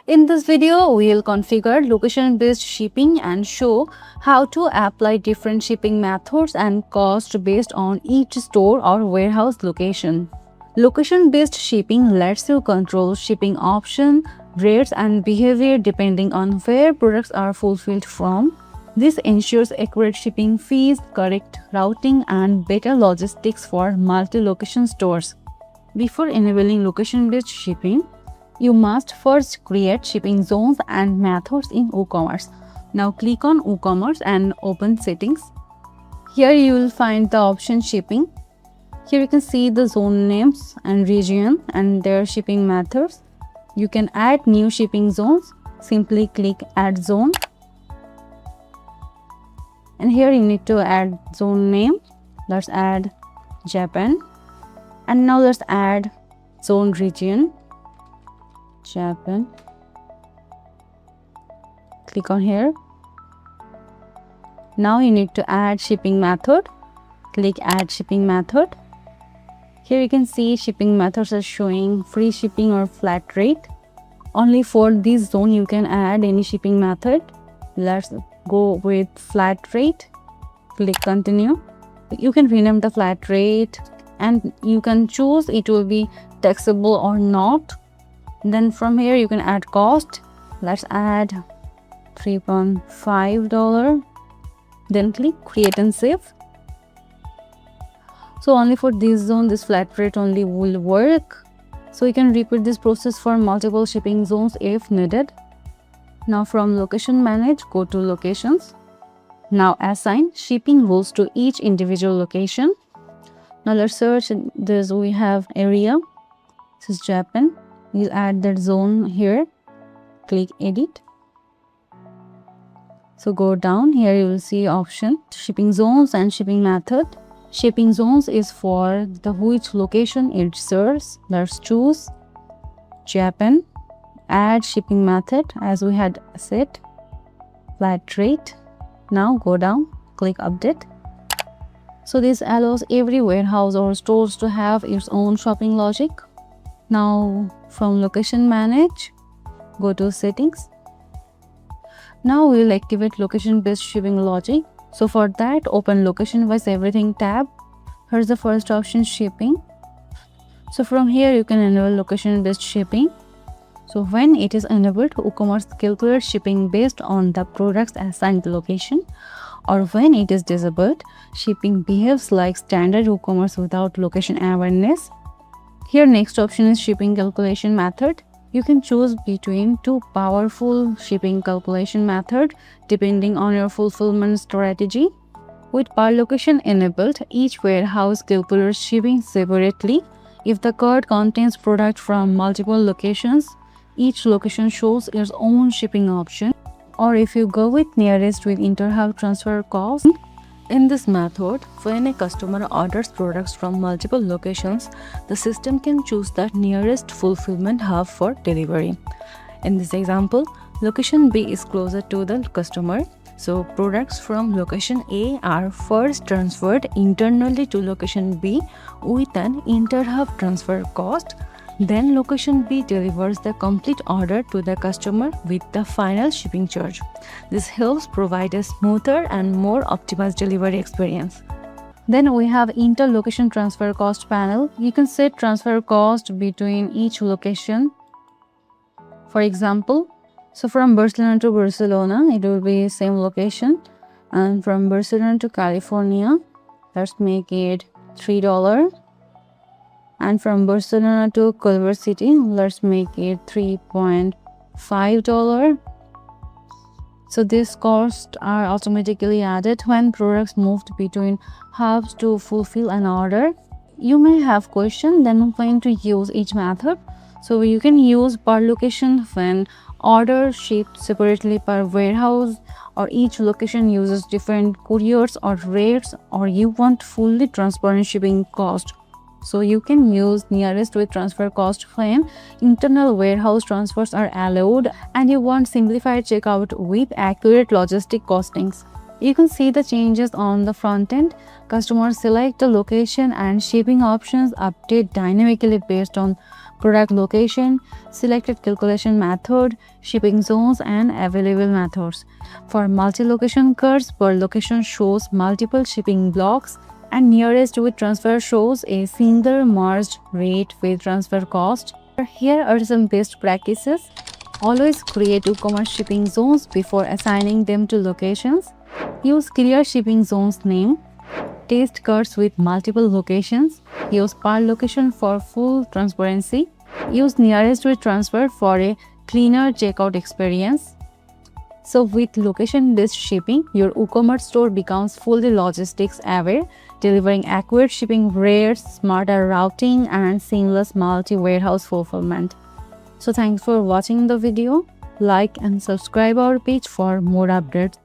In this video, we'll configure location-based shipping and show how to apply different shipping methods and cost based on each store or warehouse location. Location-based shipping lets you control shipping option, rates and behavior depending on where products are fulfilled from. This ensures accurate shipping fees, correct routing and better logistics for multi-location stores. Before enabling location-based shipping, you must first create shipping zones and methods in WooCommerce. Now click on WooCommerce and open settings. Here you will find the option shipping. Here you can see the zone names and region and their shipping methods. You can add new shipping zones. Simply click add zone. And here you need to add zone name. Let's add Japan. And now let's add zone region. Japan. Click on here. Now you need to add shipping method. Click add shipping method. Here you can see shipping methods are showing free shipping or flat rate. Only for this zone you can add any shipping method. Let's go with flat rate. Click continue. You can rename the flat rate and you can choose it will be taxable or not. Then from here you can add cost. Let's add $3.5. Then click create and save. So only for this zone this flat rate only will work. So you can repeat this process for multiple shipping zones if needed. Now from location manage, go to locations. Now assign shipping rules to each individual location. Now let's search this. We have area. This is Japan. We'll add that zone here. Click edit. So go down here, you will see option shipping zones and shipping method. Shipping zones is for the which location it serves. Let's choose Japan. Add shipping method as we had set, flat rate. Now go down, click update. So this allows every warehouse or stores to have its own shopping logic. Now from location manage, go to settings. Now we will activate location based shipping logic. So for that, open location wise everything tab. Here's the first option, shipping. So from here you can enable location based shipping. So when it is enabled, WooCommerce calculates shipping based on the product's assigned location, or when it is disabled, shipping behaves like standard WooCommerce without location awareness. Here next option is shipping calculation method. You can choose between two powerful shipping calculation method depending on your fulfillment strategy. With per location enabled, each warehouse calculates shipping separately. If the cart contains product from multiple locations, each location shows its own shipping option. Or if you go with nearest with inter-hub transfer cost, in this method, when a customer orders products from multiple locations, the system can choose the nearest fulfillment hub for delivery. In this example, location B is closer to the customer, so products from location A are first transferred internally to location B with an inter-hub transfer cost. Then location B delivers the complete order to the customer with the final shipping charge. This helps provide a smoother and more optimized delivery experience. Then we have inter-location transfer cost panel. You can set transfer cost between each location. For example, so from Barcelona to Barcelona, it will be same location. And from Barcelona to California, let's make it $3. And from Barcelona to Culver City, let's make it $3.5. So these costs are automatically added when products moved between hubs to fulfill an order. You may have question then when to use each method. So you can use per location when order shipped separately per warehouse, or each location uses different couriers or rates, or you want fully transparent shipping cost. So you can use nearest with transfer cost when internal warehouse transfers are allowed and you want simplified checkout with accurate logistic costings. You can see the changes on the front end. Customers select the location and shipping options update dynamically based on product location, selected calculation method, shipping zones, and available methods. For multi-location carts, per location shows multiple shipping blocks, and nearest with transfer shows a single merged rate with transfer cost. Here are some best practices. Always create WooCommerce shipping zones before assigning them to locations. Use clear shipping zones name. Test carts with multiple locations. Use per location for full transparency. Use nearest with transfer for a cleaner checkout experience. So with location-based shipping, your WooCommerce store becomes fully logistics aware, delivering accurate shipping rates, smarter routing, and seamless multi-warehouse fulfillment. So thanks for watching the video. Like and subscribe our page for more updates.